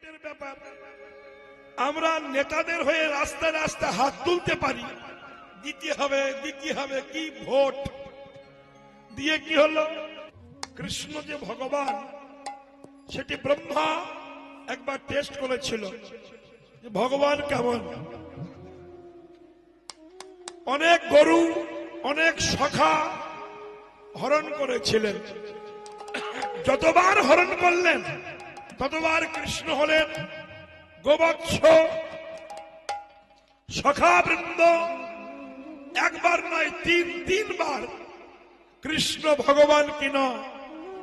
ভোটের ব্যাপার। আমরা নেতাদের হয়ে রাস্তায় রাস্তায় হাত তুলতে পারি, দিতে হবে দিতে হবে, কি ভোট দিয়ে কি হলো? কৃষ্ণ যে ভগবান সেটি ব্রহ্মা একবার টেস্ট করেছিল যে ভগবান কেমন। অনেক গরু অনেক সখা হরণ করেছিলেন, যতবার হরণ করলেন ততবার কৃষ্ণ হলেন গোবৎস। সখা বৃন্দ একবার নয় তিনবার কৃষ্ণ ভগবান কিনা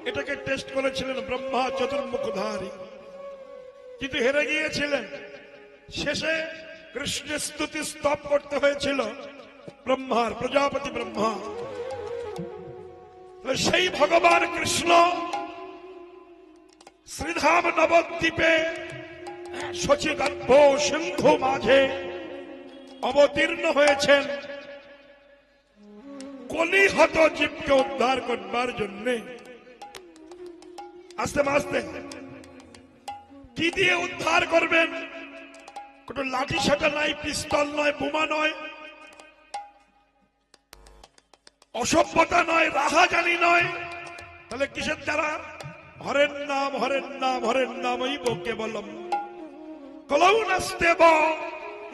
এটাকে টেস্ট করেছিলেন ব্রহ্মা চতুর্মুখধারী, কিন্তু হেরে গিয়েছিলেন। শেষে কৃষ্ণের স্তুতি স্তব করতে হয়েছিল ব্রহ্মার, প্রজাপতি ব্রহ্মা। সেই ভগবান কৃষ্ণ শ্রীধাম নবদ্বীপে শচীগর্ভ সিন্ধু মাঝে অবতীর্ণ হয়েছেন কলিহত জীবকে উদ্ধার করবার জন্য। আস্তে আস্তে কি দিয়ে উদ্ধার করবেন? কোন লাঠি সাটা নাই, পিস্তল নয়, বোমা নয়, অসভ্যতা নয়, রাহাজানি নয়, তাহলে কিসের দ্বারা? হরের নাম হরের নাম হরের নাম ওই বকে বললাম কলৌ নাস্তেব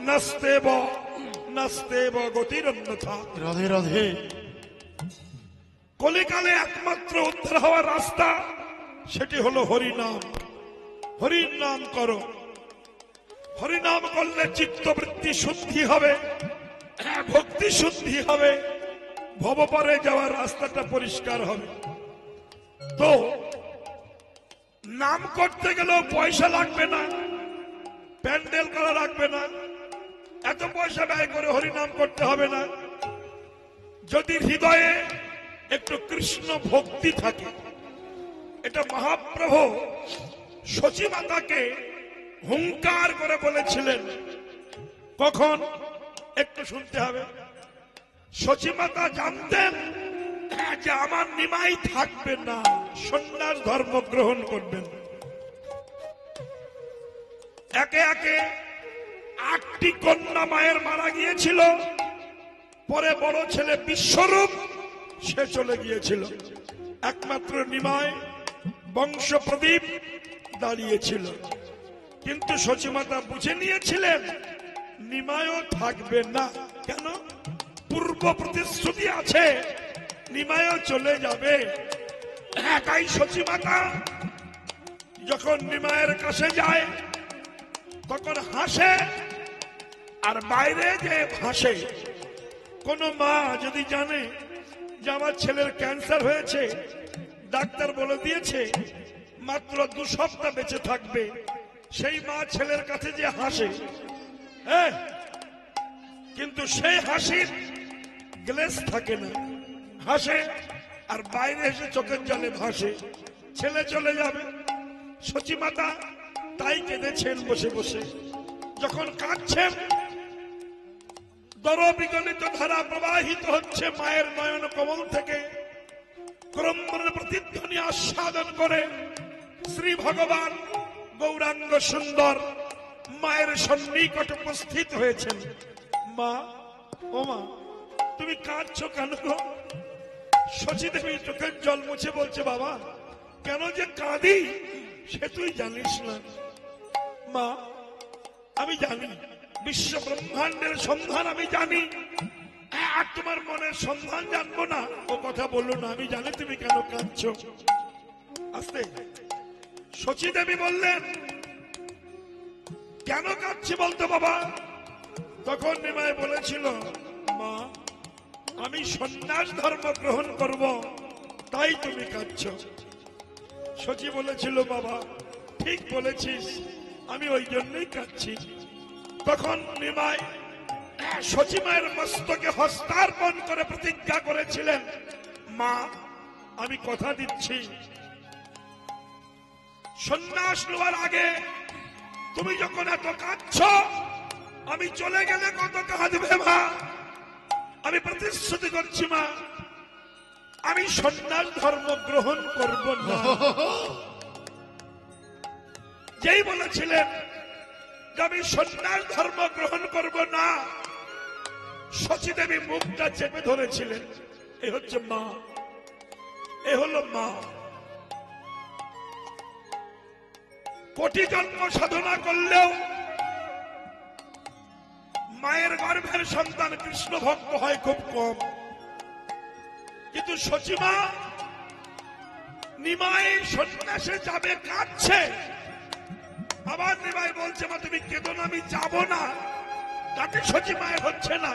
নাস্তেব নাস্তেব গতির অন্যথা। রাধে রাধে। কলিকালে একমাত্র উদ্ধার হওয়ার রাস্তা সেটি হলো হরিনাম। হরির নাম করো, হরিনাম করলে চিত্তবৃত্তি শুদ্ধি হবে, ভক্তি শুদ্ধি হবে, ভবপারে যাওয়ার রাস্তাটা পরিষ্কার হবে। তো নাম করতে গেলেও পয়সা লাগবে না, প্যান্ডেল করা লাগবে না, এত পয়সা ব্যয় করে হরিনাম করতে হবে না। যদি হৃদয়ে একটু কৃষ্ণ ভক্তি থাকে, এটা মহাপ্রভু শচীমাতাকে হুঙ্কার করে বলেছিলেন। কখন? একটু শুনতে হবে। শচীমাতা জানতেন যে আমার নিমাই থাকবে না, সন্ন্যাস ধর্ম গ্রহণ করবেন। একে একে 8টি কন্যা মায়ের মারা গিয়েছিল। পরে বড় ছেলে বিশ্বরূপ সে চলে গিয়েছিল, একমাত্র নিমাই বংশ প্রদীপ দাঁড়িয়েছিল। কিন্তু শচীমাতা বুঝে নিয়েছিলেন নিমায়ও থাকবে না। কেন? পূর্ব প্রতিশ্রুতি আছে, নিমায়ও চলে যাবে। একাই শচীমাতা যখন নিমায়ের কাছে যায় তখন হাসে, আর বাইরে যে হাসে। কোন মা যদি জানে যে আমার ছেলের ক্যান্সার হয়েছে, ডাক্তার বলে দিয়েছে মাত্র 2 সপ্তাহ বেঁচে থাকবে, সেই মা ছেলের কাছে যে হাসে, হ্যাঁ, কিন্তু সেই হাসির গ্লেস থাকে না, হাসে আর বাইরে এসে চোখের জলে ভাসে, ছেলে চলে যাবে। শচীমাতা তাই কেঁদেছেন বসে বসে। যখন কাঁদছেন, দরবিগলিত ধারা প্রবাহিত হচ্ছে মায়ের নয়ন কমল থেকে, ক্রন্দনের প্রতিধ্বনি আস্বাদন করে শ্রী ভগবান গৌরাঙ্গ সুন্দর মায়ের সন্নিকট উপস্থিত হয়েছেন। মা, ও মা, তুমি কাঁদছো কেন গো? শচীদেবী চোখের জল মুছে বলছে, বাবা কেন যে কাঁদি সে তুই জানিস না। মা, আমি জানি, বিশ্ব ব্রহ্মাণ্ডের সন্ধান আমি জানি, আর তোমার মনের সন্ধান জানবো না ও কথা বললো না। আমি জানি তুমি কেন কাঁদছো। আস্তে শচীদেবী বললেন, কেন কাঁদছি বলতো বাবা? তখন নিমাই বলেছিল, মা আমি সন্ন্যাস ধর্ম গ্রহণ করব, তাই তুমি কাঁদছ। শচী বলেছিল, বাবা ঠিক বলেছিস, আমি ওই জন্যই কাঁদছি। তখন নিমাই শচী মায়ের মস্তকে হস্তার্পণ করে প্রতিজ্ঞা করেছিলেন, মা আমি কথা দিচ্ছি, সন্ন্যাস নেওয়ার আগে তুমি যখন এত কাঁদছ, আমি চলে গেলে কত কাঁদবে মা, আমি প্রতিশ্রুতি করছি মা, আমি সন্ন্যাস ধর্ম গ্রহণ করব না। যেই বলেছিলেন যে আমি সন্ন্যাস ধর্ম গ্রহণ করব না, শচীদেবী মুখটা চেপে ধরেছিলেন। এই হচ্ছে মা, এ হলো মা। কোটি জন্ম সাধনা করলেও মায়ের গর্ভের সন্তান কৃষ্ণ ভক্ত হয় খুব কম। কিন্তু শচীমা নিমাই সন্ন্যাসে যাবে কাঁদছে, আবার নিমাই বলছে মা তুমি কেঁদো না, আমি যাব না। তাতে শচীমায়ের হচ্ছে না,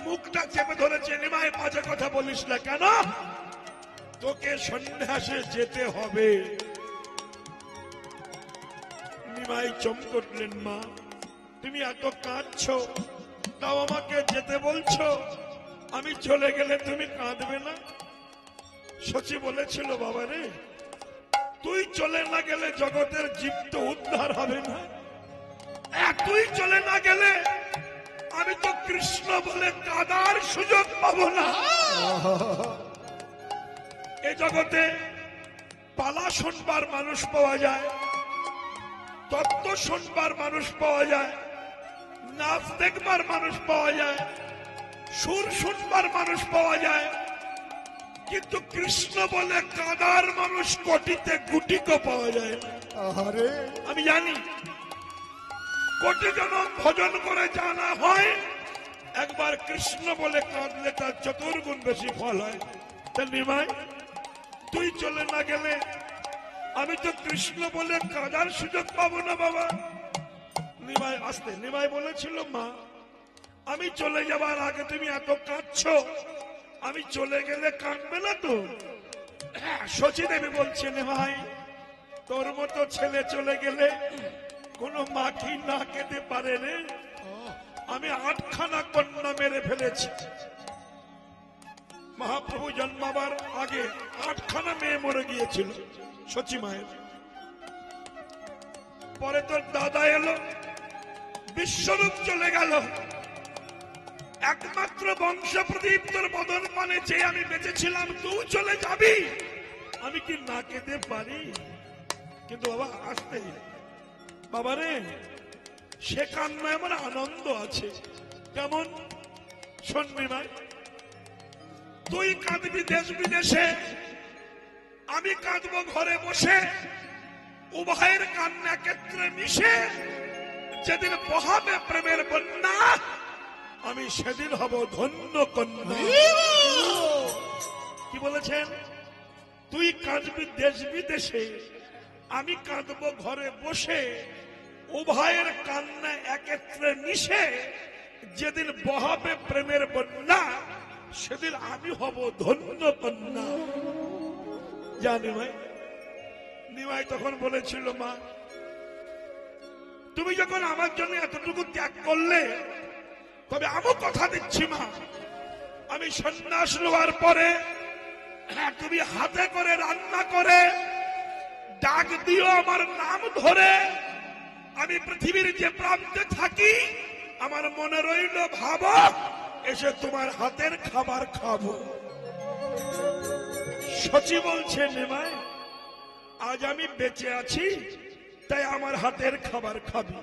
মুখটা চেপে ধরেছে। নিমাই বাজে কথা বলিস না কেন, তোকে সন্ন্যাসে যেতে হবে। নিমাই চমকলেন, মা তুমি এত কাঁদছো, তাও আমাকে যেতে বলছো, আমি চলে গেলে তুমি কাঁদবে না? শচী বলেছিল বাবা রে, তুই চলে না গেলে জগতের জীব তো উদ্ধার হবে না, তুই চলে না গেলে আমি তো কৃষ্ণ বলে কাঁদার সুযোগ পাবো না। এ জগতে পালা শুনবার মানুষ পাওয়া যায়, তত্ত্ব শুনবার মানুষ পাওয়া যায়, নাচ দেখবার মানুষ পাওয়া যায়, সুর শুনবার মানুষ পাওয়া যায়, কিন্তু কৃষ্ণ বলে কাঁদার মানুষ কোটিতে গুটিকো পাওয়া যায় না। আমি জানি কোটি জন ভজন করে জানা হয়, একবার কৃষ্ণ বলে কাঁদলে তার চতুর্গুণ বেশি ফল হয়। তা নিমাই তুই চলে না গেলে আমি তো কৃষ্ণ বলে কাঁদার সুযোগ পাবো না বাবা। নিমাই আসতে নিমাই বলেছিল মা আমি চলে যাবার আগে তুমি এত কাঁদছো, আমি চলে গেলে কাঁদবে না তো? শচীদেবী বলছে নিমাই তোর মতো ছেলে চলে গেলে কোন মা কি না কেঁদে পারে রে? আমি 8খানা কন্যা মেরে ফেলেছি। মহাপ্রভু জন্মাবার আগে 8খানা মেয়ে মরে গিয়েছিল শচী মায়ের। পরে তোর দাদা এলো, বিশ্বরূপ চলে গেল, একমাত্র বংশ প্রদীপ তোর বদন পানে যে আমি বেঁচেছিলাম, তুই চলে যাবি, আমি কি না কেঁদে পারি? কিন্তু বাবা আসতে বাবা রে, সে কান্নায় আমার আনন্দ আছে। কেমন শুনবি ভাই, তুই কাঁদবি দেশ বিদেশে, আমি কাঁদবো ঘরে বসে, উভয়ের কান্না ক্ষেত্রে মিশে যেদিন বহাবে প্রেমের বন্যা, আমি সেদিন হব ধন্য কন্যা। কি বলেছেন? তুই কাঁদবি দেশ বিদেশে, আমি কাঁদবো ঘরে বসে, উভয়ের কান্না একত্রে মিশে যেদিন বহাবে প্রেমের বন্যা, সেদিন আমি হব ধন্য কন্যা। জানি ভাই, নিমাই তখন বলেছিল মা তুমি যখন আমার জন্য এতটুকু ত্যাগ করলে, তবে আমি কথা দিচ্ছি মা, আমি সন্ন্যাস নেওয়ার পরে তুমি হাতে করে রান্না করে ডাক দিও আমার নাম ধরে, আমি পৃথিবীর যে প্রান্তে থাকি আমার মনে রইল ভাবো, এসে তোমার হাতের খাবার খাবো। শচী বলছে নিমাই আজ আমি বেঁচে আছি তাই আমার হাতের খাবার খাবি,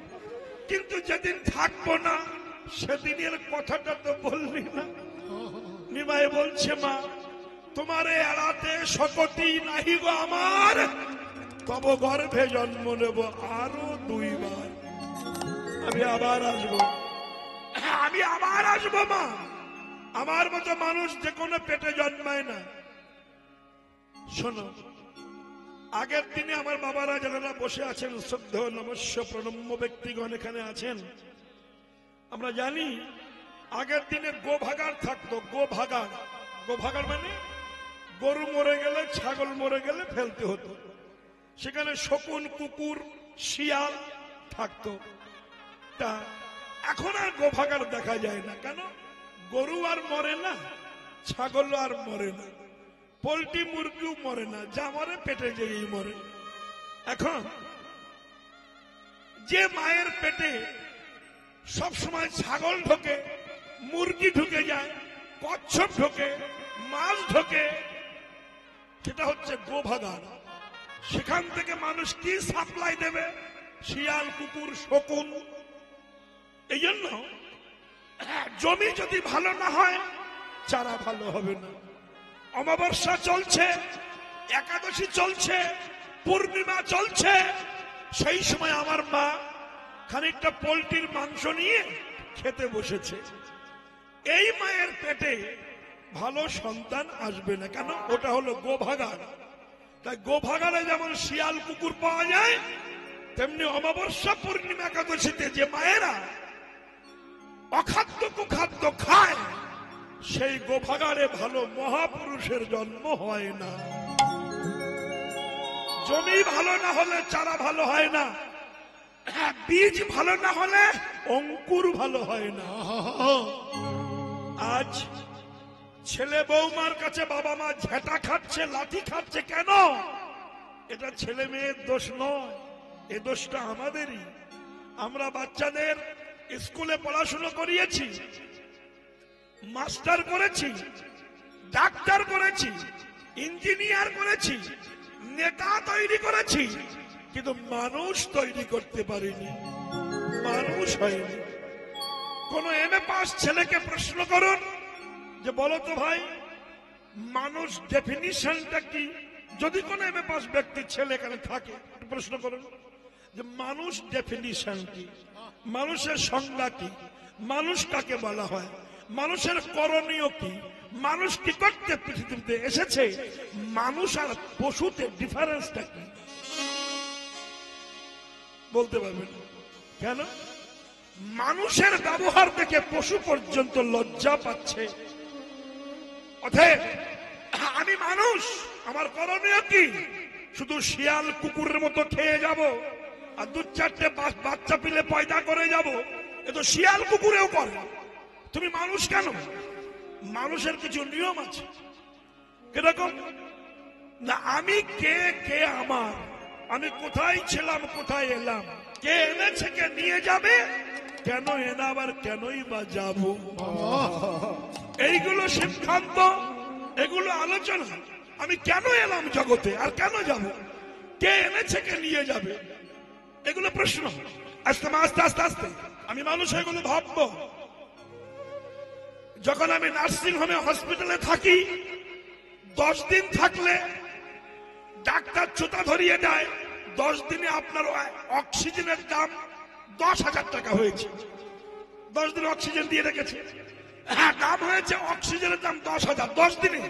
কিন্তু যেদিন থাকবো না সেদিনের কথাটা তো বললি না। নিমাই বলছে মা তোমারে এড়াতে শকতি নাহি গো আমার, তব গর্ভে জন্ম নেব আরো 2 বার, আমি আবার আসবো, আমি আবার আসবো মা। আমার মতো মানুষ যে কোনো পেটে জন্মায় না। শোনো, আগের দিনে আমার বাবারা যারা বসে আছেন, শ্রদ্ধ নমস্য প্রণম্য ব্যক্তিগণ এখানে আছেন, আমরা জানি আগের দিনে গোভাগার থাকতো। গোভাগার, গোভাগার মানে গরু মরে গেলে, ছাগল মরে গেলে ফেলতে হতো, সেখানে শকুন, কুকুর, শিয়াল থাকতো। তা এখন আর গোভাগার দেখা যায় না। কেন? গরু আর মরে না, ছাগল আর মরে না, পোল্ট্রি মুরগিও মরে না, যা মরে পেটে যেই মরে। এখন যে মায়ের পেটে সব সময় ছাগল ঢোকে, মুরগি ঢুকে যায়, কচ্ছপ ঢোকে, মাছ ঢোকে, সেটা হচ্ছে গোভাগার। সেখান থেকে মানুষ কি সাপ্লাই দেবে? শিয়াল কুকুর শকুন। এই জন্য জমি যদি ভালো না হয় চারা ভালো হবে না। অমাবস্যা চলছে, একাদশী চলছে, পূর্ণিমা চলছে, সেই সময় আমার মা খানিকটা পোল্ট্রির মাংস নিয়ে খেতে বসেছে। এই মায়ের পেটে ভালো সন্তান আসবে না, কেন? ওটা হলো গোভাগার। তাই গোভাগারে যেমন শিয়াল কুকুর পাওয়া যায়, তেমনি অমাবস্যা পূর্ণিমা একাদশীতে যে মায়েরা অখাদ্য কুখাদ্য খায়, সেই গোভাগারে ভালো মহাপুরুষের জন্ম হয় না। জমি ভালো না হলে চারা ভালো হয় না, বীজ ভালো না হলে অঙ্কুর ভালো হয় না। আজ ছেলে বৌমার কাছে বাবা মা ঝেঁটা খাচ্ছে, লাঠি খাচ্ছে, কেন? এটা ছেলে মেয়ের দোষ নয়, এ দোষটা আমাদেরই। আমরা বাচ্চাদের স্কুলে পড়াশোনা করিয়েছি, মাস্টার করেছি, ডাক্তার করেছি, ইঞ্জিনিয়ার করেছি, নেতা তৈরি করেছি, কিন্তু মানুষ তৈরি করতে পারিনি, মানুষ হয়নি। কোন এমএ পাস ছেলেকে প্রশ্ন করুন যে বলো তো ভাই মানুষ ডেফিনিশনটা কি? যদি কোন এমএ পাস ব্যক্তি ছেলে এখানে থাকে, প্রশ্ন করুন যে মানুষ ডেফিনিশন কি, মানুষের সংজ্ঞা কি, মানুষ কাকে বলা হয়, মানুষের করণীয় কি, মানুষ কি করতে পৃথিবীতে এসেছে, মানুষ আর পশুতে ডিফারেন্সটা কি? বলতে পারবেন কেন? মানুষের ব্যবহার দেখে পশু পর্যন্ত লজ্জা পাচ্ছে। অতএব আমি মানুষ, আমার করণীয় কি? শুধু শিয়াল কুকুরের মতো খেয়ে যাব আর দু চারটে বাচ্চা পিলে পয়দা করে যাব, এ তো শিয়াল কুকুরেও করে। তুমি মানুষ কেন? মানুষের কিছু নিয়ম আছে। কিরকম না? আমি কে, কে আমার, আমি কোথায় ছিলাম, কোথায় এলাম, কে এনেছে, কে নিয়ে যাবে, কেন এনা আবার কেনই বা যাব, এইগুলো সিদ্ধান্ত, এগুলো আলোচনা। আমি কেন এলাম জগতে আর কেন যাব, কে এনেছে, কে নিয়ে যাবে, এগুলো প্রশ্ন। আস্তে আস্তে আস্তে আস্তে আমি মানুষ এগুলো ভাববো। যখন আমি নার্সিং হোমে হসপিটালে থাকি, 10 দিন থাকলে ডাক্তার জুতা ধরিয়ে দেয়, 10 দিনে আপনার অক্সিজেনের দাম 10,000 টাকা হয়েছে। 10 দিন অক্সিজেন দিয়ে রেখেছে, হ্যাঁ দাম হয়েছে অক্সিজেনের দাম 10,000 10 দিনে।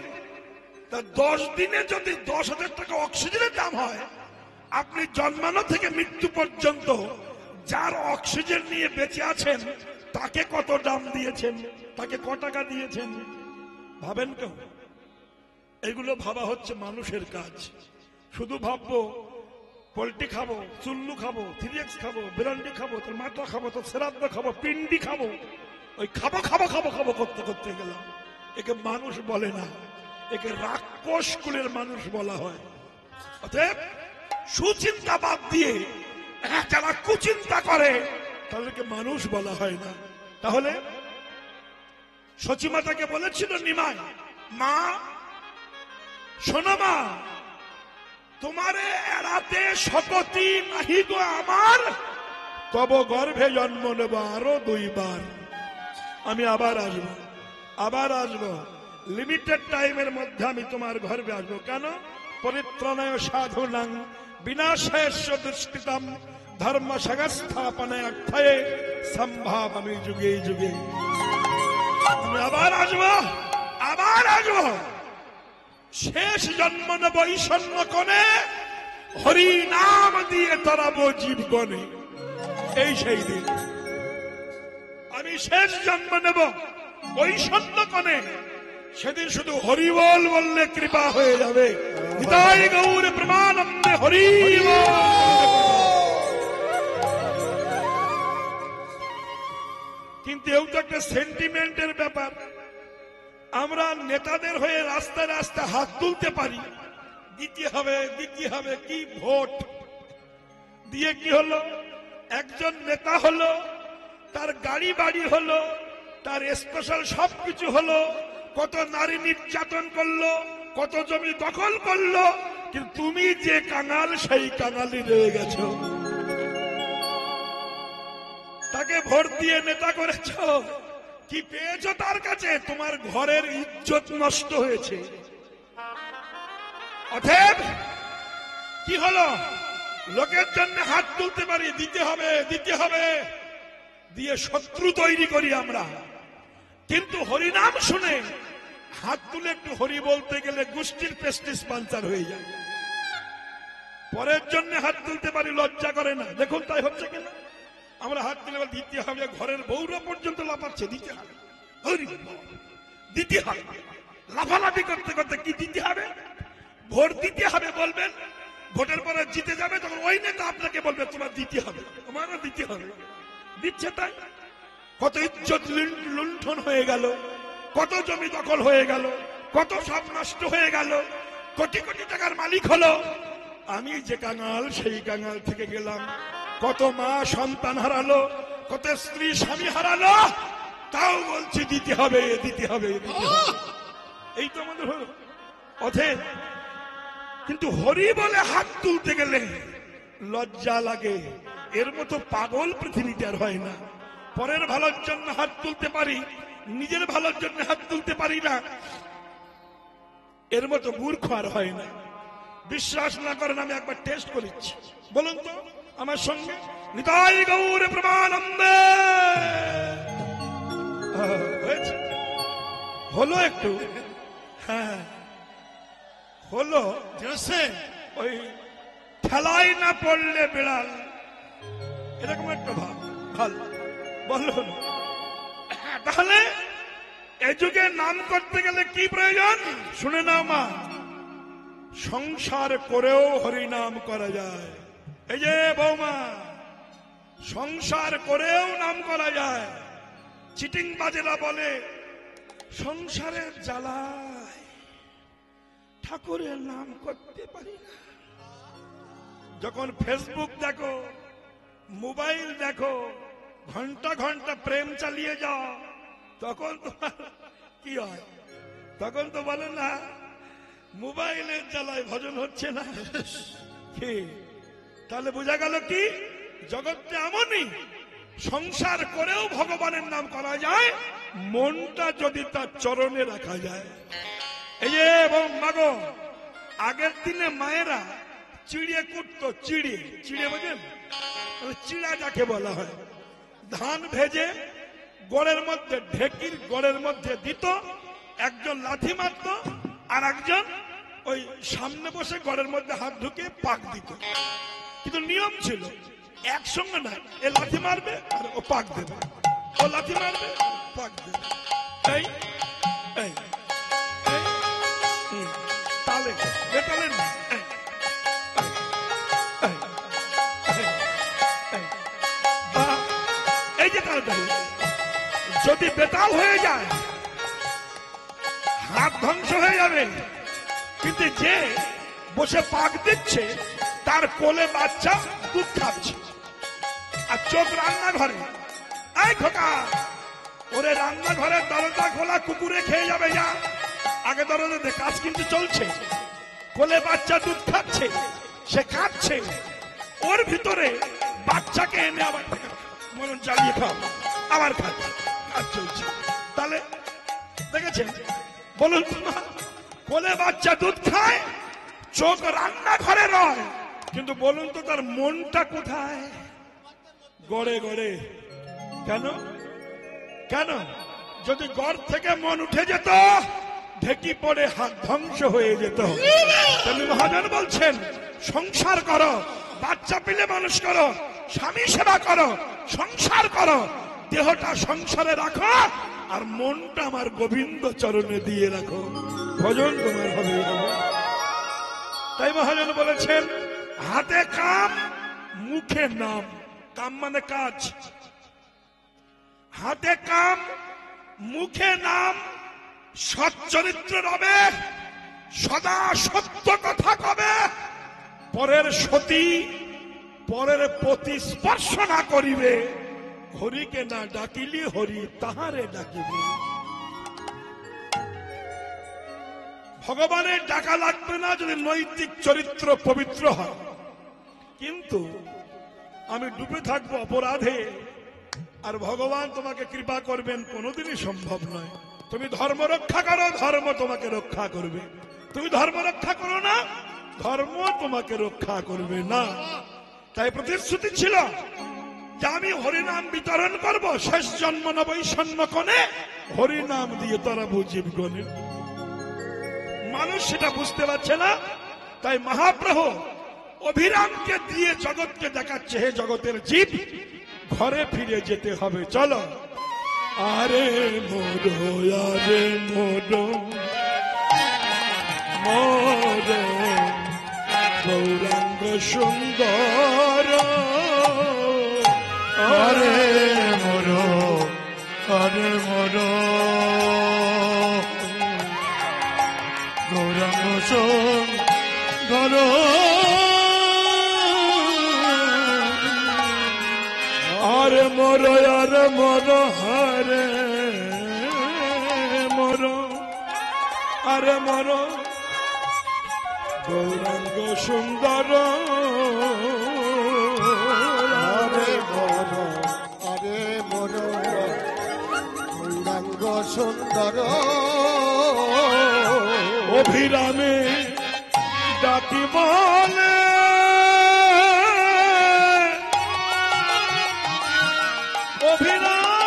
তা 10 দিনে যদি 10,000 টাকা অক্সিজেনের দাম হয়, আপনি জন্মানো থেকে মৃত্যু পর্যন্ত যার অক্সিজেন নিয়ে বেঁচে আছেন তাকে কত দাম দিয়েছেন, তাকে ক টাকা দিয়েছেন, ভাবেন কেউ? এগুলো ভাবা হচ্ছে মানুষের কাজ। শুধু ভাববো পোল্ট্রি খাবো, চুল্লু খাবো, 3X খাবো, বিরান্ডি খাবো, তোর মাথা খাবো, তোর শ্রাদ্ধ খাবো, পিন্ডি খাবো, ওই খাবো খাবো খাবো খাবো করতে করতে গেলাম। একে মানুষ বলে না, একে রাক্ষস কুলের মানুষ বলা হয়। অতএব সুচিন্তা বাদ দিয়ে যারা কুচিন্তা করে তাদেরকে মানুষ বলা হয় না। তাহলে সচিমাতাকে বলেছিল নিমাই, মা শোনো মা, তোমারে এড়াতে শততি নাহি গো আমার, তব গর্ভে জন্ম নেব আরো 2 বার। আমি আবার আসবো, আবার আসবো, লিমিটেড টাইমের মধ্যে আমি তোমার গর্ভে আসবো। কেন? পরিত্রাণায় সাধুনাং বিনাশায়স্য দুষ্কৃতম ধর্ম সংস্থাপনায় অর্থায়ে সম্ভাবামি যুগে যুগে। আমি আবার আসবো, আবার আসবো, শেষ জন্ম নেব ঈশান্য কোণে, হরি নাম দিয়ে তরাবো জীবগণে। এই সেই দিন আমি শেষ জন্ম নেব ঈশান্য কোণে, সেদিন শুধু হরি বল বললে কৃপা হয়ে যাবে। নিতাই গৌর প্রেমানন্দে হরি বল। কিন্তু এও তো একটা সেন্টিমেন্টের ব্যাপার। আমরা নেতাদের হয়ে রাস্তায় রাস্তায় হাত তুলতে পারি, দিতে হবে দিতে হবে, কি ভোট দিয়ে কি হলো? একজন নেতা হলো, তার গাড়ি বাড়ি হলো, তার স্পেশাল সবকিছু হলো, কত নারী নির্যাতন করলো, কত জমি দখল করলো, কিন্তু তুমি যে কাঙাল সেই কাঙালি রয়ে গেছো। তাকে ভোট দিয়ে নেতা করেছ, কি পেয়েছো তার কাছে? তোমার ঘরের ইজ্জত নষ্ট হয়েছে। অতএব কি হলো? লোকের জন্য হাত তুলতে পারি, দিতে হবে দিতে হবে, দিয়ে শত্রু তৈরি করি আমরা। কিন্তু হরিনাম শুনে হাত তুলে একটু হরি বলতে গেলে গোষ্ঠীর প্রেস্টিজ পাঞ্চার হয়ে যায়। পরের জন্য হাত তুলতে পারি, লজ্জা করে না। দেখুন তাই হচ্ছে কিনা। আমরা হাত তুলে দিতে হবে, ঘরের বউরা পর্যন্ত লাফাচ্ছে, দিতে হবে, হরি দিতে হবে, লাফালাফি করতে করতে কি দিতে হবে? ভোট দিতে হবে বলবেন, ভোটের পরে জিতে যাবে, তখন ওই নেতা আপনাকে বলবে তোমার দিতে হবে, তোমারও দিতে হবে। দিচ্ছে তাই কত ইজ্জত লুণ্ঠন হয়ে গেল, কত জমি দখল হয়ে গেল, কত সব নষ্ট হয়ে গেল, কোটি কোটি টাকার মালিক হলো। আমি যে কাঙাল সেই কাঙাল থেকে গেলাম, কত মা সন্তান হারালো, কত স্ত্রী স্বামী হারালো, তাও বলছি দিতে হবে দিতে হবে দিতে হবে। এই তো আমাদের হলো। অতএব কিন্তু হরি বলে হাত তুলতে গেলে লজ্জা লাগে। এর মতো পাগল পৃথিবীতে আর হয় না। পরের ভালোর জন্য হাত তুলতে পারি, নিজের ভালোর জন্য হাত তুলতে পারি না, এর মতো মূর্খ আর হয় না। বিশ্বাস না করেন আমি একবার টেস্ট করেছি, বলুন তো আমার সঙ্গে। নিতাই গৌর প্রেমানন্দে হয়েছে, হলো একটু, হ্যাঁ হলো। ওই ঠেলাই না পড়লে বিড়াল, এরকম একটা ভাব ভালো বলুন। তাহলে এই যুগে নাম করতে গেলে কি প্রয়োজন শুনে নাও মা। সংসার করেও হরিনাম করা যায়। এই যে বৌমা, সংসার করেও নাম করা যায়। চিটিং বাজেরা বলে সংসারের জ্বালায় ঠাকুরের নাম করতে পারি না। যখন ফেসবুক দেখো, মোবাইল দেখো, ঘন্টা ঘন্টা প্রেম চালিয়ে যাও, তখন তোমার কি হয়? তখন তো বলে না মোবাইলের জ্বালায় ভজন হচ্ছে না। কি তাহলে বোঝা গেল কি জগৎটা এমনই, সংসার করেও ভগবানের নাম করা যায়, মনটা যদি তার চরণে রাখা যায়। এই যে এবং মাগো, আগের দিনে মায়েরা চিড়িয়ে কুটতো, চিড়িয়ে চিড়িয়ে বোঝেন, চিড়া যাকে বলা হয়, ধান ভেজে গড়ের মধ্যে, ঢেকির গড়ের মধ্যে দিত, একজন লাথি মারত আর একজন ওই সামনে বসে গড়ের মধ্যে হাত ঢুকে পাক দিত। কিন্তু নিয়ম ছিল একসঙ্গে না, এ লাথি মারবে আর ও পাক দেবে, ও লাথি মারবে পাক দেবে, এই এই তালে বেতালে না। এই যে তাড়াতাড়ি যদি বেতাল হয়ে যায় হাত ধ্বংস হয়ে যাবে। কিন্তু যে বসে পাক দিচ্ছে তার কোলে বাচ্চা দুধ খাচ্ছে, আর চোখ রান্নাঘরে। এই খোকা, ওরে রান্নাঘরের দরজা খোলা, কুকুরে খেয়ে যাবে, যা আগে দরজা, কাজ কিন্তু চলছে। কোলে বাচ্চা দুধ খাচ্ছে, সে খাচ্ছে, ওর ভিতরে বাচ্চাকে এনে আবার মরণ চালিয়ে খাও, আবার খাচ্ছে, কাজ চলছে। তাহলে দেখেছেন, বলুন কোলে বাচ্চা দুধ খায়, চোখ রান্নাঘরে রয়, কিন্তু বলুন তো তার মনটা কোথায়? গড়ে গড়ে। কেন কেন? যদি গড় থেকে মন উঠে যেত, ঢেকি পড়ে হাত ধ্বংস হয়ে যেত। মহাজন বলছেন সংসার করো, বাচ্চা পেলে মানুষ করো, স্বামী সেবা করো, সংসার করো, দেহটা সংসারে রাখো, আর মনটা আমার গোবিন্দ চরণে দিয়ে রাখো, ভজন তোমার হবে। তাই মহাজন বলেছেন হাতে কাম মুখে নাম। কাম মানে কাজ, হাতে কাম মুখে নাম। সচ্চরিত্র রবে, সদা সত্য কথা কবে, পরের সতী পরের প্রতি স্পর্শ না করিবে, হরিকে না ডাকিলি হরি তাহারে ডাকিবে। ভগবানের ডাকা লাগবে না যদি নৈতিক চরিত্র পবিত্র হয়। কিন্তু আমি ডুবে থাকবো অপরাধে, আর ভগবান তোমাকে কৃপা করবেন কোনোদিনই সম্ভব নয়। তুমি ধর্ম রক্ষা করো, ধর্ম তোমাকে রক্ষা করবে। তুমি ধর্ম রক্ষা করো না, ধর্ম তোমাকে রক্ষা করবে না। তাই প্রতিশ্রুতি ছিল যে আমি হরিনাম বিতরণ করব, শেষ জন্ম নবৈষণ্য কোণে হরিনাম দিয়ে তারা বুঝিব গণে। মানুষ সেটা বুঝতে পারছে না, তাই মহাপ্রভু অভিরামকে দিয়ে জগৎকে দেখাচ্ছে, হে জগতের জীব, ঘরে ফিরে যেতে হবে, চলো। আরে মোরো, আরে মোরো, মোরো গৌরাঙ্গ সুন্দর, আরে মোরো, আরে মোরো গৌরাঙ্গ সুন্দর, আরে মোরো, আরে মোরো, হরে মোরো, আরে মোরো গৌরাঙ্গ সুন্দর, আরে মোরো, আরে মোরো গৌরাঙ্গ সুন্দর, অভিরামে ডাকি বলে, অভিরাম,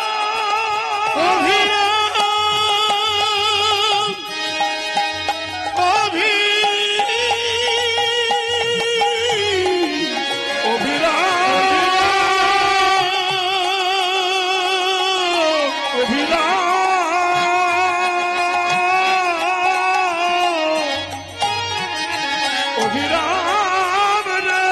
অভিরাম রে,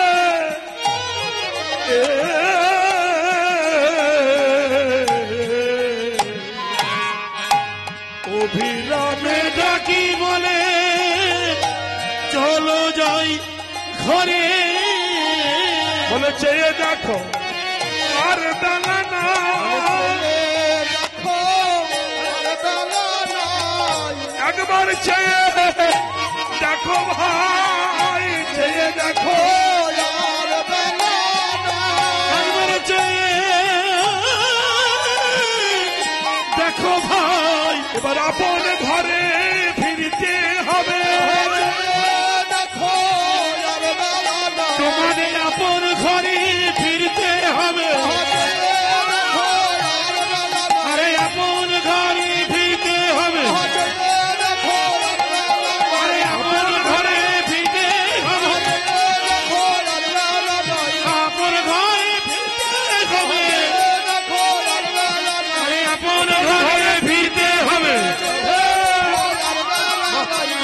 অভিরামে ডাকি বলে চলো যাই ঘরে, বলে চেয়ে দেখো আর বেলা না, দেখো আর বেলা নাই, একবার চেয়ে দেখো ভাই, চেয়ে দেখো আর বেলা নাই, একবার চেয়ে দেখো ভাই, এবার আপন ঘরে ফিরতে হবে, দেখো আর বেলা নাই, তোমাদের আপন ঘরে ফিরতে হবে, আরে আপন ঘরে ফিরতে হবে, আরে আপন ঘরে ফিরতে হবে, আপন ঘরে ফিরতে হবে, আরে আপন ঘরে ফিরতে হবে,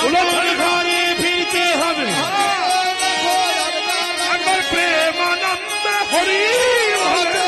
আপন ঘরে ফিরতে হবে, একবার প্রেমানন্দ হরি বলে,